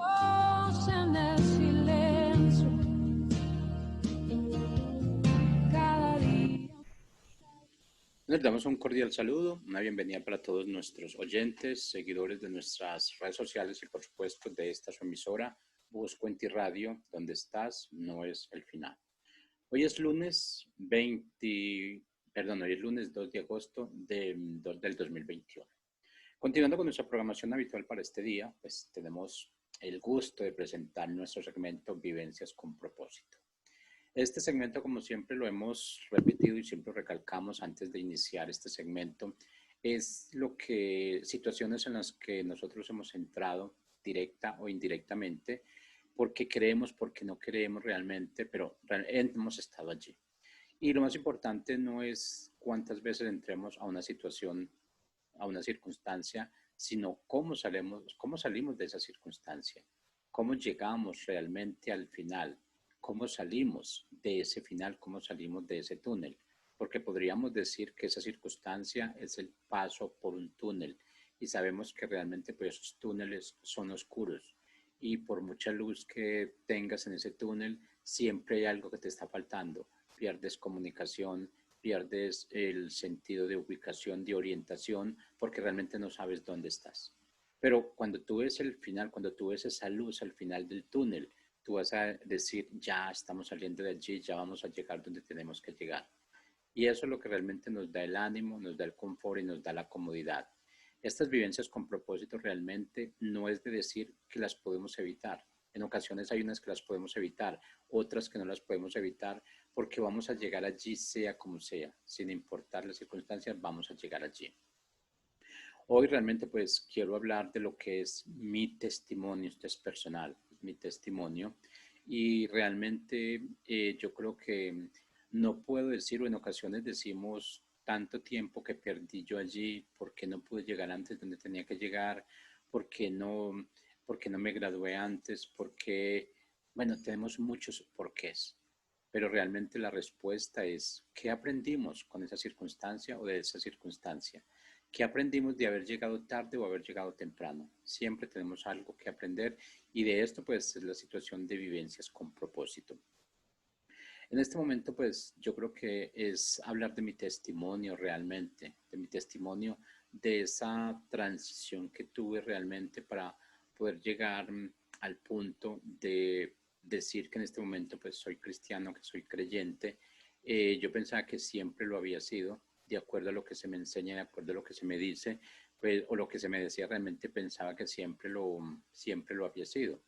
voz en el silencio. Cada día. Les damos un cordial saludo, una bienvenida para todos nuestros oyentes, seguidores de nuestras redes sociales y por supuesto de esta su emisora, Buscuenti Radio, donde estás, no es el final. Hoy es lunes 2 de agosto del 2021. Continuando con nuestra programación habitual para este día, pues tenemos el gusto de presentar nuestro segmento Vivencias con Propósito. Este segmento, como siempre lo hemos repetido y siempre recalcamos antes de iniciar este segmento, es situaciones en las que nosotros hemos entrado directa o indirectamente, porque creemos, porque no creemos realmente, pero hemos estado allí. Y lo más importante no es cuántas veces entremos a una situación, a una circunstancia, sino cómo salimos de esa circunstancia, cómo llegamos realmente al final, cómo salimos de ese final, cómo salimos de ese túnel, porque podríamos decir que esa circunstancia es el paso por un túnel y sabemos que realmente pues, esos túneles son oscuros y por mucha luz que tengas en ese túnel, siempre hay algo que te está faltando, pierdes comunicación, pierdes el sentido de ubicación, de orientación, porque realmente no sabes dónde estás. Pero cuando tú ves el final, cuando tú ves esa luz al final del túnel, tú vas a decir, ya estamos saliendo de allí, ya vamos a llegar donde tenemos que llegar. Y eso es lo que realmente nos da el ánimo, nos da el confort y nos da la comodidad. Estas vivencias con propósito realmente no es de decir que las podemos evitar. En ocasiones hay unas que las podemos evitar, otras que no las podemos evitar, porque vamos a llegar allí sea como sea, sin importar las circunstancias, vamos a llegar allí. Hoy realmente pues quiero hablar de lo que es mi testimonio, esto es personal, mi testimonio, y realmente yo creo que no puedo decir, o en ocasiones decimos tanto tiempo que perdí yo allí, porque no pude llegar antes donde tenía que llegar, porque no, porque no me gradué antes, porque, bueno, tenemos muchos porqués, pero realmente la respuesta es, ¿qué aprendimos con esa circunstancia o de esa circunstancia? ¿Qué aprendimos de haber llegado tarde o haber llegado temprano? Siempre tenemos algo que aprender y de esto pues es la situación de vivencias con propósito. En este momento pues yo creo que es hablar de mi testimonio realmente, de mi testimonio, de esa transición que tuve realmente para poder llegar al punto de decir que en este momento pues soy cristiano, que soy creyente. Yo pensaba que siempre lo había sido, de acuerdo a lo que se me enseña, de acuerdo a lo que se me dice, pues, o lo que se me decía, realmente pensaba que siempre lo había sido.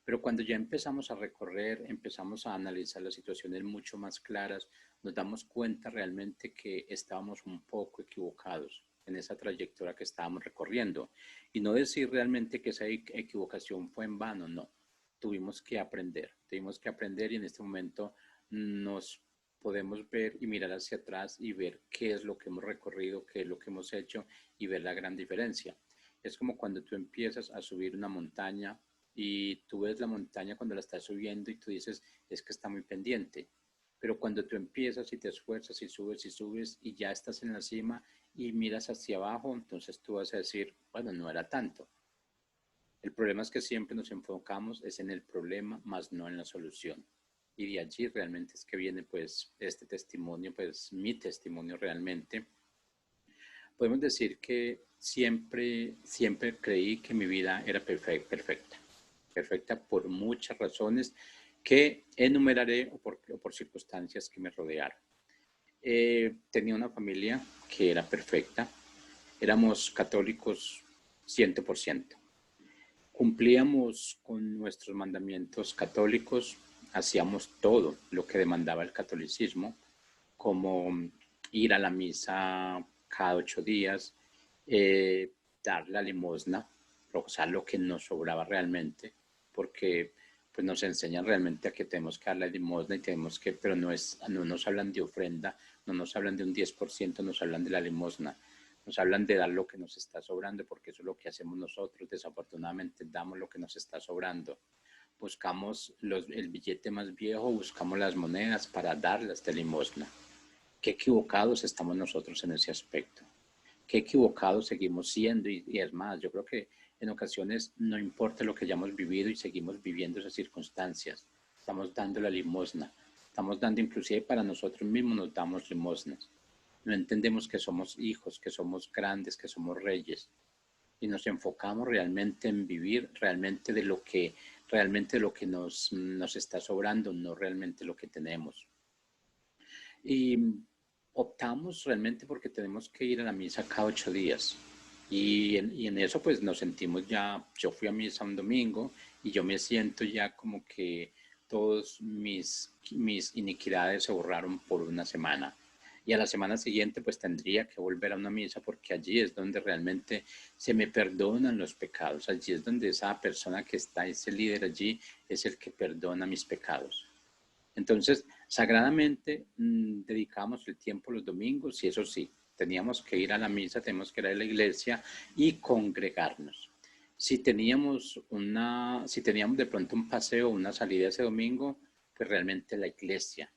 Pero cuando ya empezamos a recorrer, empezamos a analizar las situaciones mucho más claras, nos damos cuenta realmente que estábamos un poco equivocados en esa trayectoria que estábamos recorriendo. Y no decir realmente que esa equivocación fue en vano, no. Tuvimos que aprender y en este momento nos podemos ver y mirar hacia atrás y ver qué es lo que hemos recorrido, qué es lo que hemos hecho y ver la gran diferencia. Es como cuando tú empiezas a subir una montaña y tú ves la montaña cuando la estás subiendo y tú dices, es que está muy pendiente. Pero cuando tú empiezas y te esfuerzas y subes y ya estás en la cima y miras hacia abajo, entonces tú vas a decir, bueno, no era tanto. El problema es que siempre nos enfocamos es en el problema, más no en la solución. Y de allí realmente es que viene pues este testimonio, pues mi testimonio realmente. Podemos decir que siempre creí que mi vida era perfecta por muchas razones que enumeraré o por circunstancias que me rodearon. Tenía una familia que era perfecta, éramos católicos 100%. Cumplíamos con nuestros mandamientos católicos, hacíamos todo lo que demandaba el catolicismo, como ir a la misa cada 8 días, dar la limosna, o sea, lo que nos sobraba realmente, porque pues nos enseñan realmente a que tenemos que dar la limosna y tenemos que, pero no nos hablan de ofrenda, no nos hablan de un 10%, nos hablan de la limosna. Nos hablan de dar lo que nos está sobrando, porque eso es lo que hacemos nosotros. Desafortunadamente damos lo que nos está sobrando. Buscamos el billete más viejo, buscamos las monedas para darlas de limosna. Qué equivocados estamos nosotros en ese aspecto. Qué equivocados seguimos siendo y es más, yo creo que En ocasiones no importa lo que hayamos vivido y seguimos viviendo esas circunstancias. Estamos dando la limosna. Estamos dando, inclusive para nosotros mismos nos damos limosnas. No entendemos que somos hijos, que somos grandes, que somos reyes. Y nos enfocamos realmente en vivir realmente de lo que nos está sobrando, no realmente lo que tenemos. Y optamos realmente porque tenemos que ir a la misa cada 8 días. Y en eso pues nos sentimos ya, yo fui a misa un domingo y yo me siento ya como que todos mis iniquidades se borraron por una semana. Y a la semana siguiente pues tendría que volver a una misa porque allí es donde realmente se me perdonan los pecados. Allí es donde esa persona que está, ese líder allí, es el que perdona mis pecados. Entonces, sagradamente dedicamos el tiempo los domingos y eso sí, teníamos que ir a la misa, teníamos que ir a la iglesia y congregarnos. Si teníamos de pronto un paseo, una salida ese domingo, pues realmente la iglesia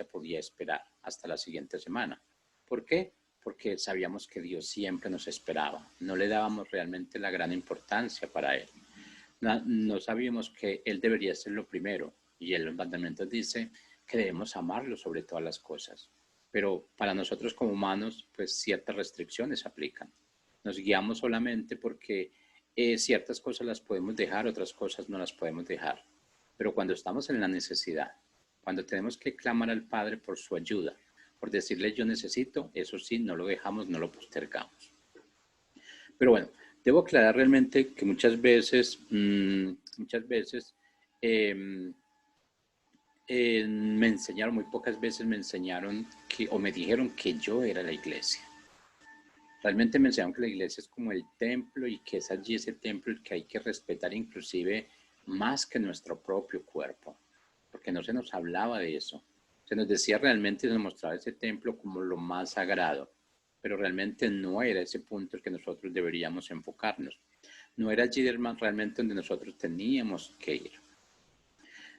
podía esperar hasta la siguiente semana. ¿Por qué? Porque sabíamos que Dios siempre nos esperaba. No le dábamos realmente la gran importancia para Él. No sabíamos que Él debería ser lo primero. Y en los mandamientos dice que debemos amarlo sobre todas las cosas. Pero para nosotros como humanos, pues ciertas restricciones aplican. Nos guiamos solamente porque ciertas cosas las podemos dejar, otras cosas no las podemos dejar. Pero cuando estamos en la necesidad, cuando tenemos que clamar al Padre por su ayuda, por decirle yo necesito, eso sí, no lo dejamos, no lo postergamos. Pero bueno, debo aclarar realmente que muchas veces eh, me enseñaron, muy pocas veces me enseñaron o me dijeron que yo era la iglesia. Realmente me enseñaron que la iglesia es como el templo y que es allí ese templo el que hay que respetar inclusive más que nuestro propio cuerpo, porque no se nos hablaba de eso. Se nos decía realmente, se nos mostraba ese templo como lo más sagrado, pero realmente no era ese punto el que nosotros deberíamos enfocarnos. No era allí realmente donde nosotros teníamos que ir.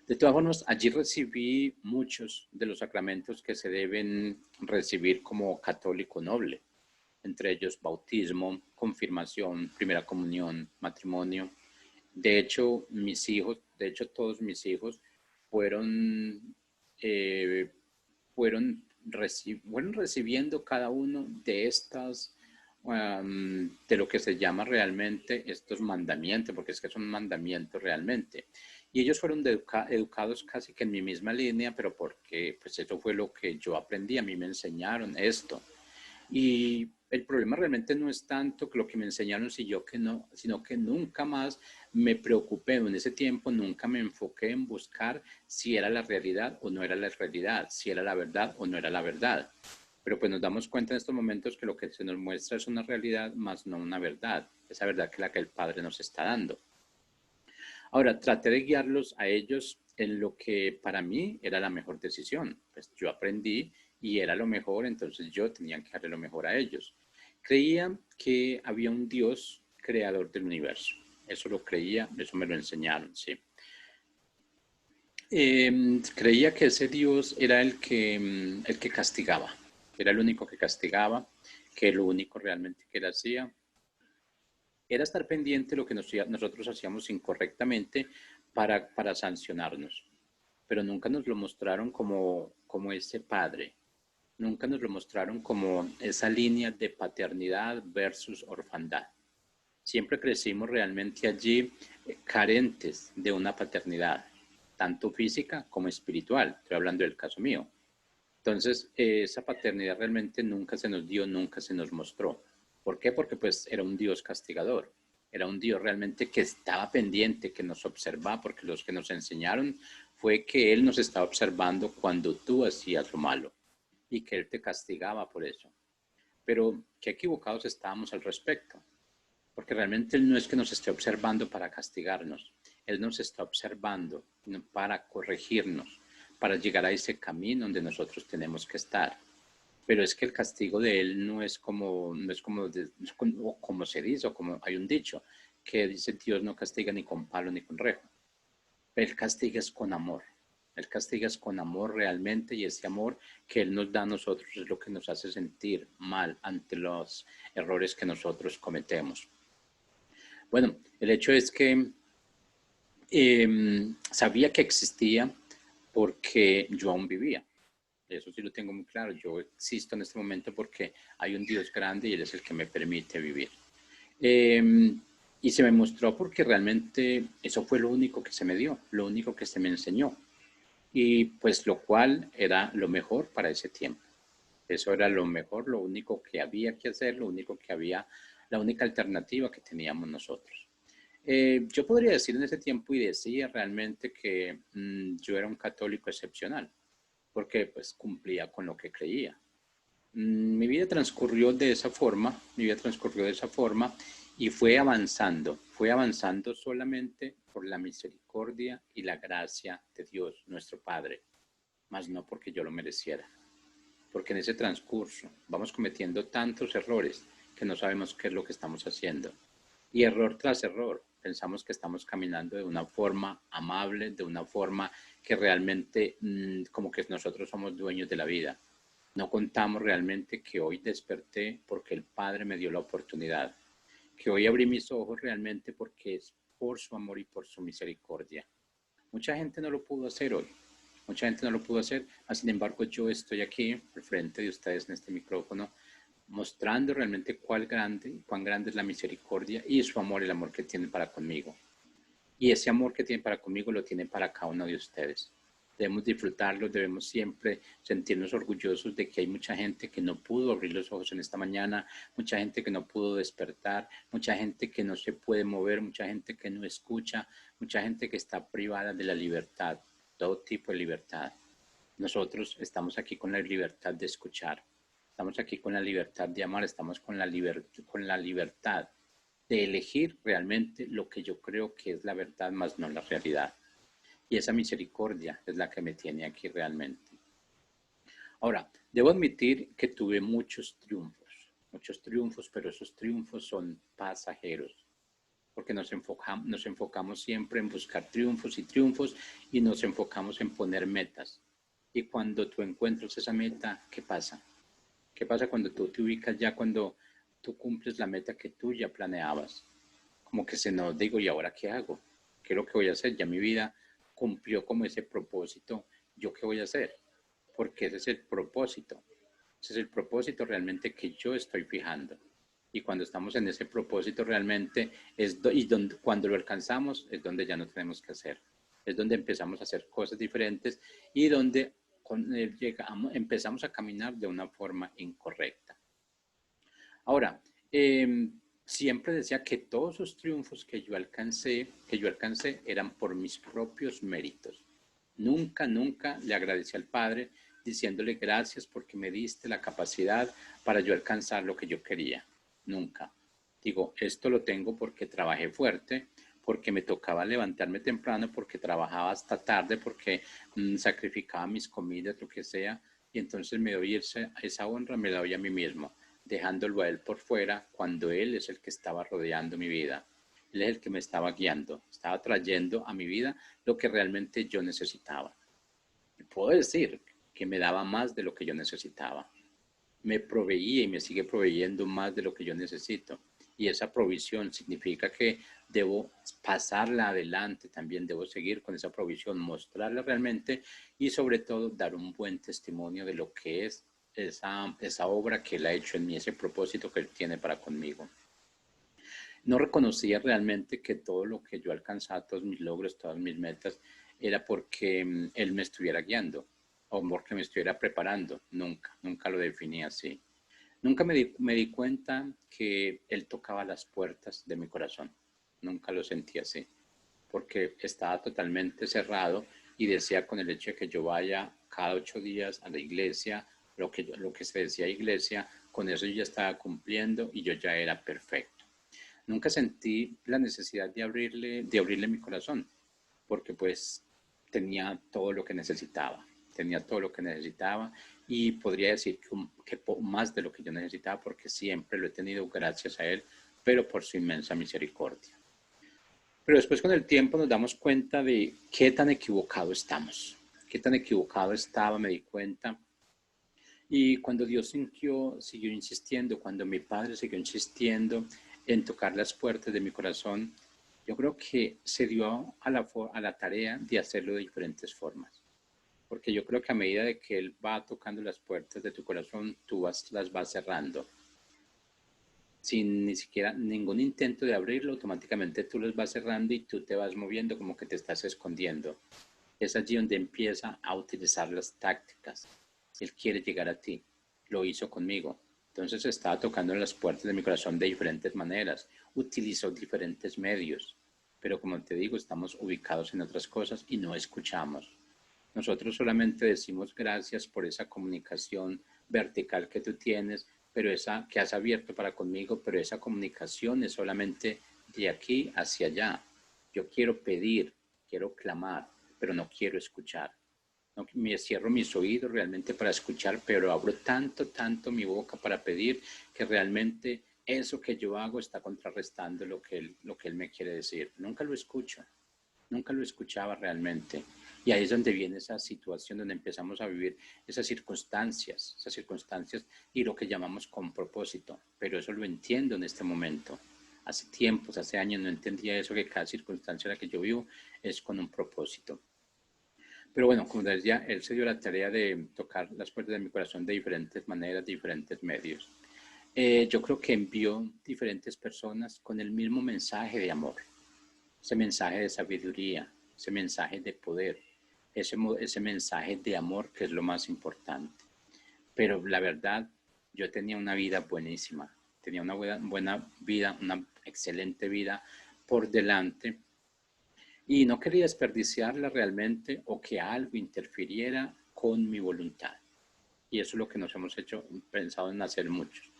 De todas formas, allí recibí muchos de los sacramentos que se deben recibir como católico noble, entre ellos bautismo, confirmación, primera comunión, matrimonio. De hecho, todos mis hijos fueron, eh, fueron recibiendo cada uno de estas, de lo que se llama realmente estos mandamientos, porque es que son mandamientos realmente. Y ellos fueron educados casi que en mi misma línea, pero porque pues eso fue lo que yo aprendí, a mí me enseñaron esto. Y el problema realmente no es tanto que lo que me enseñaron, sino que nunca más me preocupé en ese tiempo, nunca me enfoqué en buscar si era la realidad o no era la realidad, si era la verdad o no era la verdad. Pero pues nos damos cuenta en estos momentos que lo que se nos muestra es una realidad más no una verdad, esa verdad que es la que el Padre nos está dando. Ahora, traté de guiarlos a ellos en lo que para mí era la mejor decisión. Pues yo aprendí y era lo mejor, entonces yo tenía que darle lo mejor a ellos. Creía que había un Dios creador del universo. Eso lo creía, eso me lo enseñaron, sí. Creía que ese Dios era el que castigaba, era el único que castigaba, que lo único realmente que él hacía era estar pendiente de lo que nosotros hacíamos incorrectamente para sancionarnos. Pero nunca nos lo mostraron como ese padre, nunca nos lo mostraron como esa línea de paternidad versus orfandad. Siempre crecimos realmente allí carentes de una paternidad, tanto física como espiritual. Estoy hablando del caso mío. Entonces, esa paternidad realmente nunca se nos dio, nunca se nos mostró. ¿Por qué? Porque pues era un Dios castigador. Era un Dios realmente que estaba pendiente, que nos observaba, porque los que nos enseñaron fue que Él nos estaba observando cuando tú hacías lo malo y que Él te castigaba por eso. Pero qué equivocados estábamos al respecto, porque realmente Él no es que nos esté observando para castigarnos, Él nos está observando para corregirnos, para llegar a ese camino donde nosotros tenemos que estar. Pero es que el castigo de Él no es como se dice, o como hay un dicho, que dice Dios no castiga ni con palo ni con rejo. Él castiga es con amor. Él castiga es con amor realmente y ese amor que Él nos da a nosotros es lo que nos hace sentir mal ante los errores que nosotros cometemos. Bueno, el hecho es que sabía que existía porque yo aún vivía. Eso sí lo tengo muy claro. Yo existo en este momento porque hay un Dios grande y Él es el que me permite vivir. Eh, y se me mostró porque realmente eso fue lo único que se me dio, lo único que se me enseñó. Y pues lo cual era lo mejor para ese tiempo. Eso era lo mejor, lo único que había que hacer, lo único que había, la única alternativa que teníamos nosotros. Yo podría decir en ese tiempo y decía realmente que yo era un católico excepcional, porque pues cumplía con lo que creía. Mi vida transcurrió de esa forma, mi vida transcurrió de esa forma y fue avanzando solamente por la misericordia y la gracia de Dios, nuestro Padre, más no porque yo lo mereciera. Porque en ese transcurso vamos cometiendo tantos errores que no sabemos qué es lo que estamos haciendo. Y error tras error, pensamos que estamos caminando de una forma amable, de una forma que realmente como que nosotros somos dueños de la vida. No contamos realmente que hoy desperté porque el Padre me dio la oportunidad, que hoy abrí mis ojos realmente porque es por su amor y por su misericordia. Mucha gente no lo pudo hacer hoy, mucha gente no lo pudo hacer, sin embargo yo estoy aquí al frente de ustedes en este micrófono mostrando realmente cuán grande es la misericordia y su amor, el amor que tienen para conmigo. Y ese amor que tienen para conmigo lo tienen para cada uno de ustedes. Debemos disfrutarlo, debemos siempre sentirnos orgullosos de que hay mucha gente que no pudo abrir los ojos en esta mañana, mucha gente que no pudo despertar, mucha gente que no se puede mover, mucha gente que no escucha, mucha gente que está privada de la libertad, todo tipo de libertad. Nosotros estamos aquí con la libertad de escuchar, estamos aquí con la libertad de amar, estamos con la libertad de elegir realmente lo que yo creo que es la verdad, más no la realidad. Y esa misericordia es la que me tiene aquí realmente. Ahora, debo admitir que tuve muchos triunfos, pero esos triunfos son pasajeros, porque nos enfocamos siempre en buscar triunfos y triunfos y nos enfocamos en poner metas. Y cuando tú encuentras esa meta, ¿qué pasa? ¿Qué pasa cuando tú te ubicas ya, cuando tú cumples la meta que tú ya planeabas? Como que se nos digo, ¿y ahora qué hago? ¿Qué es lo que voy a hacer? Ya mi vida cumplió como ese propósito. ¿Yo qué voy a hacer? Porque ese es el propósito. Ese es el propósito realmente que yo estoy fijando. Y cuando estamos en ese propósito realmente cuando lo alcanzamos es donde ya no tenemos que hacer. Es donde empezamos a hacer cosas diferentes y donde empezamos a caminar de una forma incorrecta. Ahora, siempre decía que todos los triunfos que yo alcancé eran por mis propios méritos. Nunca, nunca le agradecí al Padre diciéndole gracias porque me diste la capacidad para yo alcanzar lo que yo quería. Nunca. Digo, esto lo tengo porque trabajé fuerte, porque me tocaba levantarme temprano, porque trabajaba hasta tarde, porque sacrificaba mis comidas, lo que sea, y entonces me doy esa honra, me la doy a mí mismo, dejándolo a Él por fuera cuando Él es el que estaba rodeando mi vida. Él es el que me estaba guiando, estaba trayendo a mi vida lo que realmente yo necesitaba. Y puedo decir que me daba más de lo que yo necesitaba. Me proveía y me sigue proveyendo más de lo que yo necesito. Y esa provisión significa que debo pasarla adelante, también debo seguir con esa provisión, mostrarla realmente y sobre todo dar un buen testimonio de lo que es esa obra que Él ha hecho en mí, ese propósito que Él tiene para conmigo. No reconocía realmente que todo lo que yo alcanzaba, todos mis logros, todas mis metas, era porque Él me estuviera guiando o porque me estuviera preparando. Nunca, nunca lo definí así. Nunca me di cuenta que Él tocaba las puertas de mi corazón. Nunca lo sentí así, porque estaba totalmente cerrado y decía con el hecho de que yo vaya cada 8 días a la iglesia, lo que se decía iglesia, con eso yo ya estaba cumpliendo y yo ya era perfecto. Nunca sentí la necesidad de abrirle mi corazón, porque pues tenía todo lo que necesitaba, tenía todo lo que necesitaba y podría decir que más de lo que yo necesitaba, porque siempre lo he tenido gracias a Él, pero por su inmensa misericordia. Pero después con el tiempo nos damos cuenta de qué tan equivocado estamos, qué tan equivocado estaba, me di cuenta. Y cuando Dios siguió insistiendo, cuando mi padre siguió insistiendo en tocar las puertas de mi corazón, yo creo que se dio a la tarea de hacerlo de diferentes formas. Porque yo creo que a medida de que Él va tocando las puertas de tu corazón, las vas cerrando. Sin ni siquiera ningún intento de abrirlo, automáticamente tú los vas cerrando y tú te vas moviendo como que te estás escondiendo. Es allí donde empieza a utilizar las tácticas. Él quiere llegar a ti. Lo hizo conmigo. Entonces estaba tocando las puertas de mi corazón de diferentes maneras. Utilizó diferentes medios. Pero como te digo, estamos ubicados en otras cosas y no escuchamos. Nosotros solamente decimos gracias por esa comunicación vertical que tú tienes, pero esa que has abierto para conmigo, pero esa comunicación es solamente de aquí hacia allá. Yo quiero pedir, quiero clamar, pero no quiero escuchar. No, me cierro mis oídos realmente para escuchar, pero abro tanto mi boca para pedir que realmente eso que yo hago está contrarrestando lo que él me quiere decir. Nunca lo escucho, nunca lo escuchaba realmente. Y ahí es donde viene esa situación, donde empezamos a vivir esas circunstancias y lo que llamamos con propósito. Pero eso lo entiendo en este momento. Hace tiempos, hace años no entendía eso, que cada circunstancia en la que yo vivo es con un propósito. Pero bueno, como decía, Él se dio la tarea de tocar las puertas de mi corazón de diferentes maneras, diferentes medios. Yo creo que envió diferentes personas con el mismo mensaje de amor, ese mensaje de sabiduría, ese mensaje de poder, ese mensaje de amor que es lo más importante. Pero la verdad, yo tenía una vida buenísima, tenía una buena vida, una excelente vida por delante y no quería desperdiciarla realmente o que algo interfiriera con mi voluntad. Y eso es lo que nos hemos pensado en hacer muchos.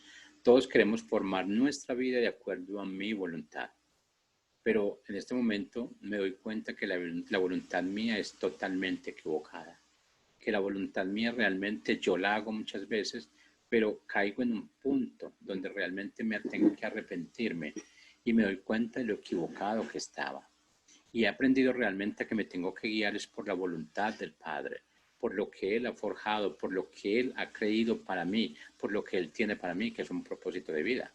Todos queremos formar nuestra vida de acuerdo a mi voluntad. Pero en este momento me doy cuenta que la voluntad mía es totalmente equivocada. Que la voluntad mía realmente yo la hago muchas veces, pero caigo en un punto donde realmente me tengo que arrepentirme y me doy cuenta de lo equivocado que estaba. Y he aprendido realmente que me tengo que guiar es por la voluntad del Padre, por lo que Él ha forjado, por lo que Él ha creído para mí, por lo que Él tiene para mí, que es un propósito de vida.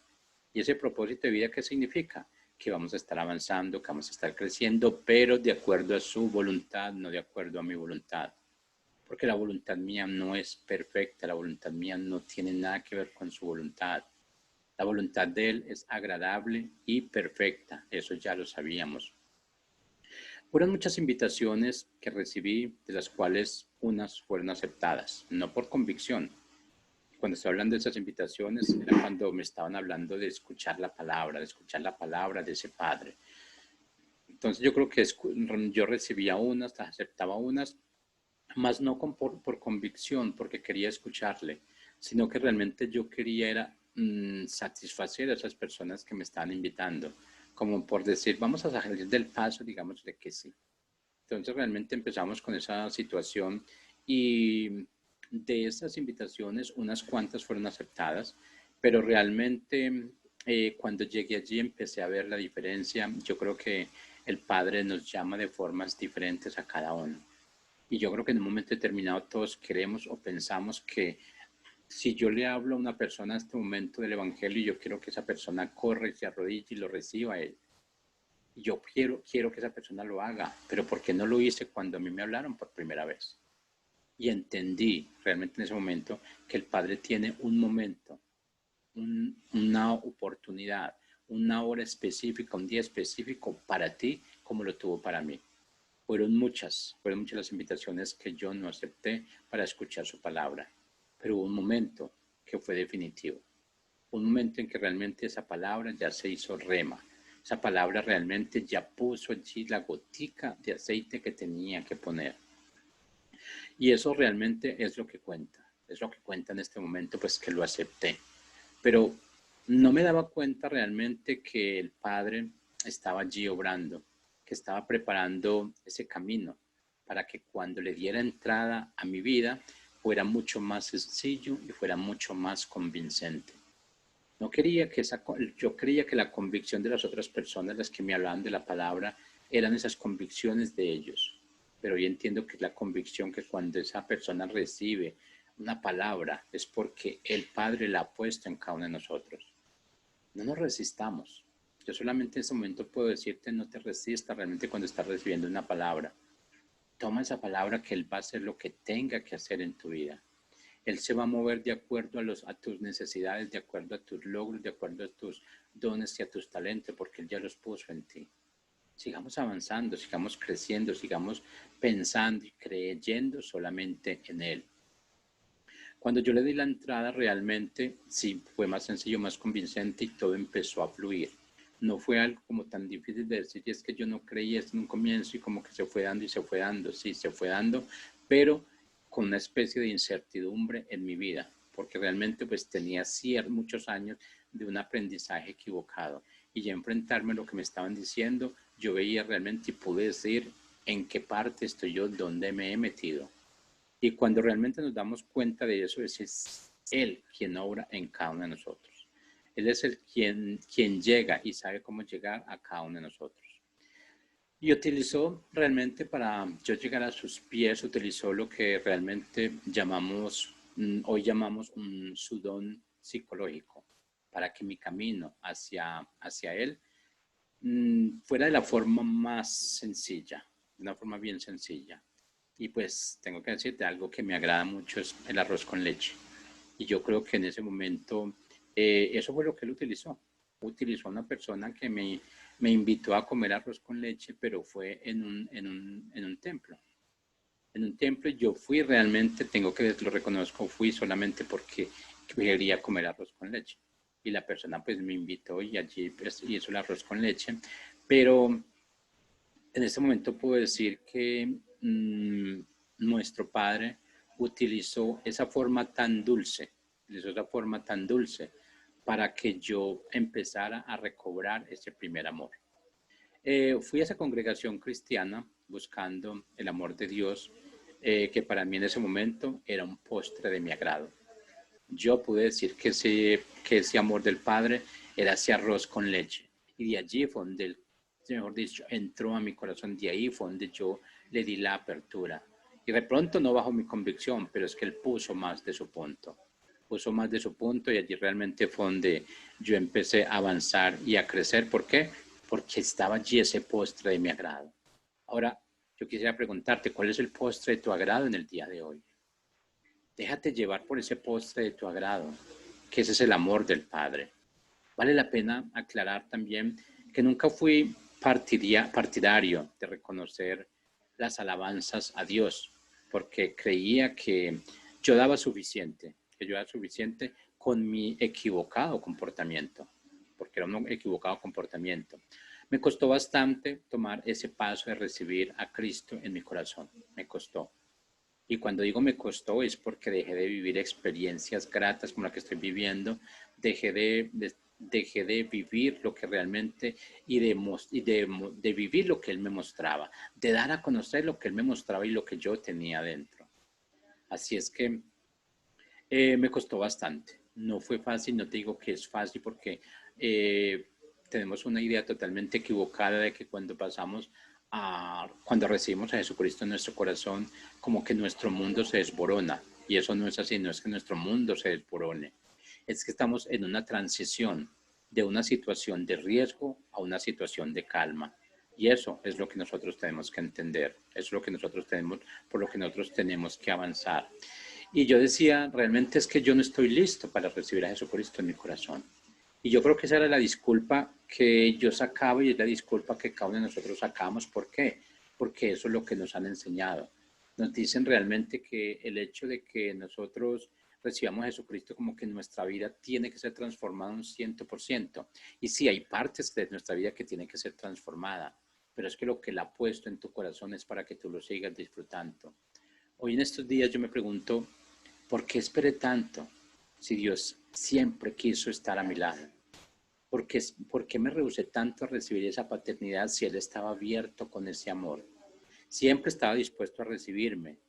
¿Y ese propósito de vida qué significa? Que vamos a estar avanzando, que vamos a estar creciendo, pero de acuerdo a su voluntad, no de acuerdo a mi voluntad. Porque la voluntad mía no es perfecta, la voluntad mía no tiene nada que ver con su voluntad. La voluntad de Él es agradable y perfecta, eso ya lo sabíamos. Fueron muchas invitaciones que recibí, de las cuales unas fueron aceptadas, no por convicción. Cuando estoy hablando de esas invitaciones, era cuando me estaban hablando de escuchar la palabra de ese Padre. Entonces yo creo que yo recibía unas, aceptaba unas, más no por convicción, porque quería escucharle, sino que realmente yo quería era satisfacer a esas personas que me estaban invitando, como por decir, vamos a salir del paso, digamos de que sí. Entonces realmente empezamos con esa situación y de esas invitaciones unas cuantas fueron aceptadas, pero realmente cuando llegué allí empecé a ver la diferencia. Yo creo que el Padre nos llama de formas diferentes a cada uno. Y yo creo que en un momento determinado todos queremos o pensamos que si yo le hablo a una persona en este momento del Evangelio, yo quiero que esa persona corra y se arrodille y lo reciba a él. Yo quiero que esa persona lo haga, pero ¿por qué no lo hice cuando a mí me hablaron por primera vez? Y entendí realmente en ese momento que el Padre tiene un momento, una oportunidad, una hora específica, un día específico para ti, como lo tuvo para mí. Fueron muchas las invitaciones que yo no acepté para escuchar su palabra, pero hubo un momento que fue definitivo, un momento en que realmente esa palabra ya se hizo rema, esa palabra realmente ya puso allí la gotica de aceite que tenía que poner. Y eso realmente es lo que cuenta en este momento, pues que lo acepté. Pero no me daba cuenta realmente que el Padre estaba allí obrando, que estaba preparando ese camino para que cuando le diera entrada a mi vida fuera mucho más sencillo y fuera mucho más convincente. No quería que yo creía que la convicción de las otras personas, las que me hablaban de la palabra, eran esas convicciones de ellos. Pero hoy entiendo que la convicción que cuando esa persona recibe una palabra es porque el Padre la ha puesto en cada uno de nosotros. No nos resistamos. Yo solamente en este momento puedo decirte, no te resistas realmente cuando estás recibiendo una palabra. Toma esa palabra que Él va a hacer lo que tenga que hacer en tu vida. Él se va a mover de acuerdo a tus necesidades, de acuerdo a tus logros, de acuerdo a tus dones y a tus talentos, porque Él ya los puso en ti. Sigamos avanzando, sigamos creciendo, sigamos pensando y creyendo solamente en Él. Cuando yo le di la entrada realmente, sí, fue más sencillo, más convincente y todo empezó a fluir. No fue algo como tan difícil de decir, y es que yo no creía esto en un comienzo y como que se fue dando y se fue dando, sí, se fue dando, pero con una especie de incertidumbre en mi vida, porque realmente pues tenía muchos años de un aprendizaje equivocado y ya enfrentarme a lo que me estaban diciendo, yo veía realmente y pude decir en qué parte estoy yo, dónde me he metido. Y cuando realmente nos damos cuenta de eso, es Él quien obra en cada uno de nosotros. Él es quien llega y sabe cómo llegar a cada uno de nosotros. Y utilizó realmente para yo llegar a sus pies, utilizó lo que realmente hoy llamamos un sudón psicológico, para que mi camino hacia Él fuera de la forma más sencilla, de una forma bien sencilla. Y pues tengo que decirte algo que me agrada mucho es el arroz con leche. Y yo creo que en ese momento eso fue lo que él utilizó. Utilizó a una persona que me invitó a comer arroz con leche, pero fue en un templo. En un templo yo fui realmente, tengo que lo reconozco, fui solamente porque quería comer arroz con leche. Y la persona pues me invitó y allí pues, hizo el arroz con leche. Pero en este momento puedo decir que nuestro Padre utilizó esa forma tan dulce, para que yo empezara a recobrar ese primer amor. Fui a esa congregación cristiana buscando el amor de Dios, que para mí en ese momento era un postre de mi agrado. Yo pude decir que ese amor del Padre era ese arroz con leche. Y de allí fue donde él, mejor dicho, entró a mi corazón. De ahí fue donde yo le di la apertura. Y de pronto no bajo mi convicción, pero es que él puso más de su punto. Puso más de su punto y allí realmente fue donde yo empecé a avanzar y a crecer. ¿Por qué? Porque estaba allí ese postre de mi agrado. Ahora, yo quisiera preguntarte, ¿cuál es el postre de tu agrado en el día de hoy? Déjate llevar por ese postre de tu agrado, que ese es el amor del Padre. Vale la pena aclarar también que nunca fui partidario de reconocer las alabanzas a Dios, porque creía que yo daba suficiente, con mi equivocado comportamiento, porque era un equivocado comportamiento. Me costó bastante tomar ese paso de recibir a Cristo en mi corazón, me costó. Y cuando digo me costó es porque dejé de vivir experiencias gratas como la que estoy viviendo, dejé de vivir lo que realmente de vivir lo que él me mostraba, de dar a conocer lo que él me mostraba y lo que yo tenía dentro. Así es que me costó bastante. No fue fácil, no te digo que es fácil porque eh, tenemos una idea totalmente equivocada de que cuando recibimos a Jesucristo en nuestro corazón, como que nuestro mundo se desborona. Y eso no es así, no es que nuestro mundo se desborone. Es que estamos en una transición de una situación de riesgo a una situación de calma. Y eso es lo que nosotros tenemos que entender. Eso es lo que nosotros tenemos, por lo que nosotros tenemos que avanzar. Y yo decía, realmente es que yo no estoy listo para recibir a Jesucristo en mi corazón. Y yo creo que esa era la disculpa que yo sacaba y es la disculpa que cada uno de nosotros sacamos. ¿Por qué? Porque eso es lo que nos han enseñado. Nos dicen realmente que el hecho de que nosotros recibamos a Jesucristo como que nuestra vida tiene que ser transformada un 100%. Y sí, hay partes de nuestra vida que tienen que ser transformada, pero es que lo que Él ha puesto en tu corazón es para que tú lo sigas disfrutando. Hoy en estos días yo me pregunto, ¿por qué esperé tanto si Dios siempre quiso estar a mi lado? ¿Por qué me rehusé tanto a recibir esa paternidad si Él estaba abierto con ese amor? Siempre estaba dispuesto a recibirme.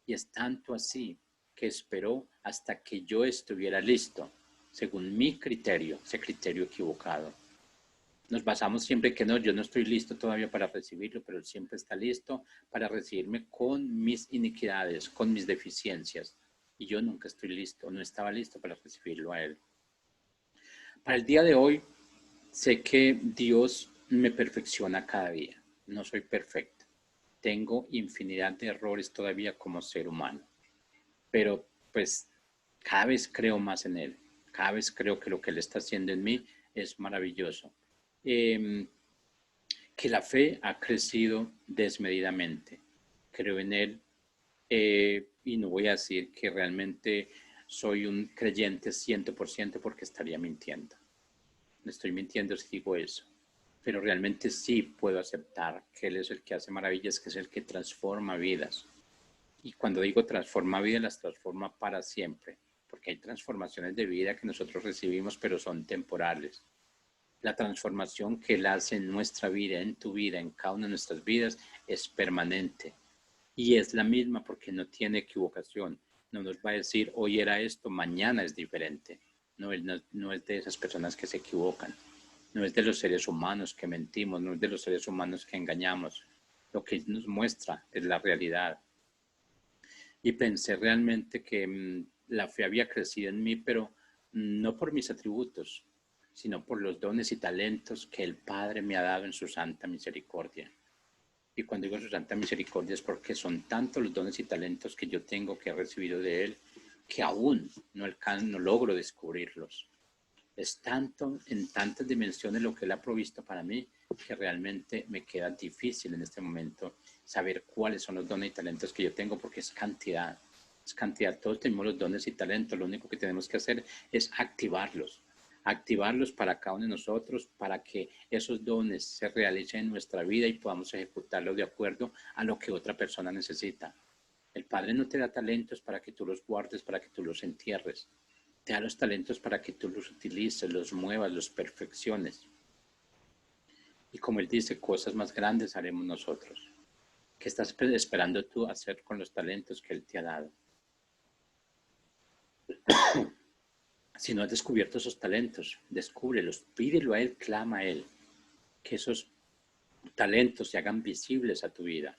Y es tanto así que esperó hasta que yo estuviera listo, según mi criterio, ese criterio equivocado. Nos basamos siempre que no, yo no estoy listo todavía para recibirlo, pero Él siempre está listo para recibirme con mis iniquidades, con mis deficiencias. Y yo nunca estoy listo, no estaba listo para recibirlo a Él. Para el día de hoy, Sé que Dios me perfecciona cada día. No soy perfecto. Tengo infinidad de errores todavía como ser humano. Pero pues cada vez creo más en Él. Cada vez creo que lo que Él está haciendo en mí es maravilloso. Eh, que la fe ha crecido desmedidamente. Creo en Él y no voy a decir que realmente soy un creyente 100% porque estaría mintiendo. No estoy mintiendo si digo eso. Pero realmente sí puedo aceptar que Él es el que hace maravillas, que es el que transforma vidas. Y cuando digo transforma vidas, las transforma para siempre. Porque hay transformaciones de vida que nosotros recibimos, pero son temporales. La transformación que Él hace en nuestra vida, en tu vida, en cada una de nuestras vidas, es permanente. Y es la misma porque no tiene equivocación. No nos va a decir, hoy era esto, mañana es diferente. No, Él no es de esas personas que se equivocan. No es de los seres humanos que mentimos, no es de los seres humanos que engañamos. Lo que nos muestra es la realidad. Y pensé realmente que la fe había crecido en mí, pero no por mis atributos, sino por los dones y talentos que el Padre me ha dado en su santa misericordia. Y cuando digo su santa misericordia es porque son tantos los dones y talentos que yo tengo, que he recibido de Él, que aún no logro descubrirlos. Es tanto, en tantas dimensiones lo que Él ha provisto para mí, que realmente me queda difícil en este momento saber cuáles son los dones y talentos que yo tengo, porque es cantidad. Es cantidad. Todos tenemos los dones y talentos. Lo único que tenemos que hacer es activarlos. Activarlos para cada uno de nosotros, para que esos dones se realicen en nuestra vida y podamos ejecutarlos de acuerdo a lo que otra persona necesita. El Padre no te da talentos para que tú los guardes, para que tú los entierres. Te da los talentos para que tú los utilices, los muevas, los perfecciones. Y como Él dice, cosas más grandes haremos nosotros. ¿Qué estás esperando tú hacer con los talentos que Él te ha dado? Si no has descubierto esos talentos, descúbrelos, pídelo a Él, clama a Él, que esos talentos se hagan visibles a tu vida.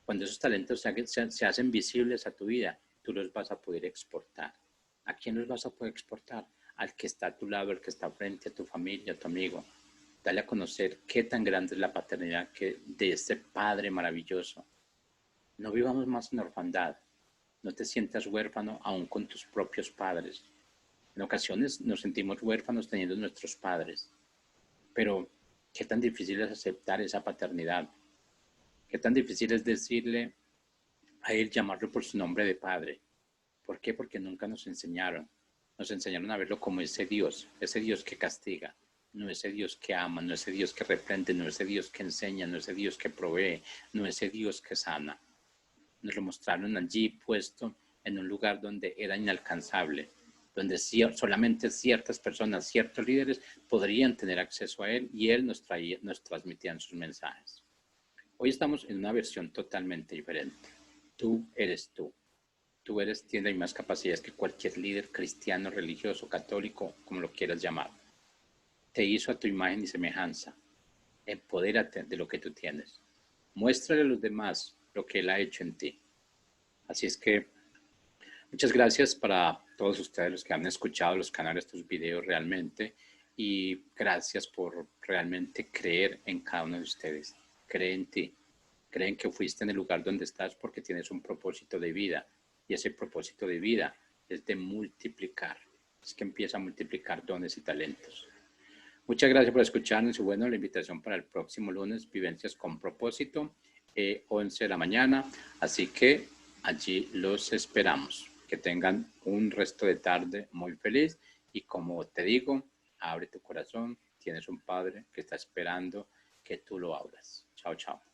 Cuando esos talentos se hacen visibles a tu vida, tú los vas a poder exportar. ¿A quién los vas a poder exportar? Al que está a tu lado, al que está frente a tu familia, a tu amigo. Dale a conocer qué tan grande es la paternidad de este Padre maravilloso. No vivamos más en orfandad. No te sientas huérfano aún con tus propios padres. En ocasiones nos sentimos huérfanos teniendo nuestros padres. Pero qué tan difícil es aceptar esa paternidad. Qué tan difícil es decirle a Él, llamarlo por su nombre de Padre. ¿Por qué? Porque nunca nos enseñaron. Nos enseñaron a verlo como ese Dios que castiga, no ese Dios que ama, no ese Dios que reprende, no ese Dios que enseña, no ese Dios que provee, no ese Dios que sana. Nos lo mostraron allí puesto en un lugar donde era inalcanzable, donde solamente ciertas personas, ciertos líderes podrían tener acceso a Él y Él nos transmitía sus mensajes. Hoy estamos en una versión totalmente diferente. Tú eres tú. Tú tienes más capacidades que cualquier líder cristiano, religioso, católico, como lo quieras llamar. Te hizo a tu imagen y semejanza. Empodérate de lo que tú tienes. Muéstrale a los demás lo que Él ha hecho en ti. Así es que muchas gracias para todos ustedes los que han escuchado los canales de estos videos realmente y gracias por realmente creer en cada uno de ustedes. Cree en ti. Creen que fuiste en el lugar donde estás porque tienes un propósito de vida y ese propósito de vida es de multiplicar. Es que empieza a multiplicar dones y talentos. Muchas gracias por escucharnos y bueno, la invitación para el próximo lunes, Vivencias con Propósito, 11 de la mañana. Así que allí los esperamos. Que tengan un resto de tarde muy feliz y como te digo, abre tu corazón. Tienes un Padre que está esperando que tú lo abras. Chao, chao.